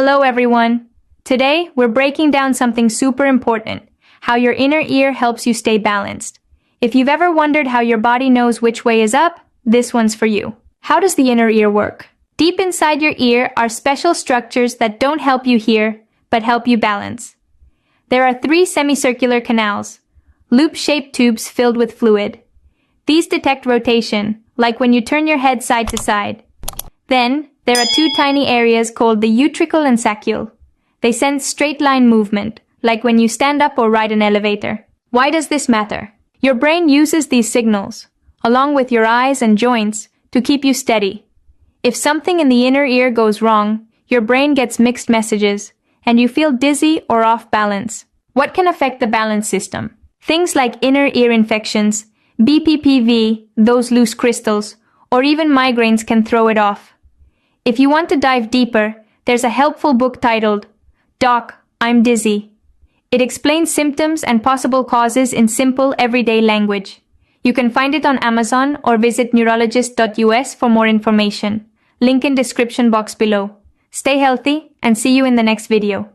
Hello everyone! Today, we're breaking down something super important, how your inner ear helps you stay balanced. If you've ever wondered how your body knows which way is up, this one's for you. How does the inner ear work? Deep inside your ear are special structures that don't help you hear, but help you balance. There are 3 semicircular canals, loop-shaped tubes filled with fluid. These detect rotation, like when you turn your head side to side. Then, there are 2 tiny areas called the utricle and saccule. They sense straight-line movement, like when you stand up or ride an elevator. Why does this matter? Your brain uses these signals, along with your eyes and joints, to keep you steady. If something in the inner ear goes wrong, your brain gets mixed messages, and you feel dizzy or off balance. What can affect the balance system? Things like inner ear infections, BPPV, those loose crystals, or even migraines can throw it off. If you want to dive deeper, there's a helpful book titled, Doc, I'm Dizzy. It explains symptoms and possible causes in simple, everyday language. You can find it on Amazon or visit neurologist.us for more information. Link in description box below. Stay healthy and see you in the next video.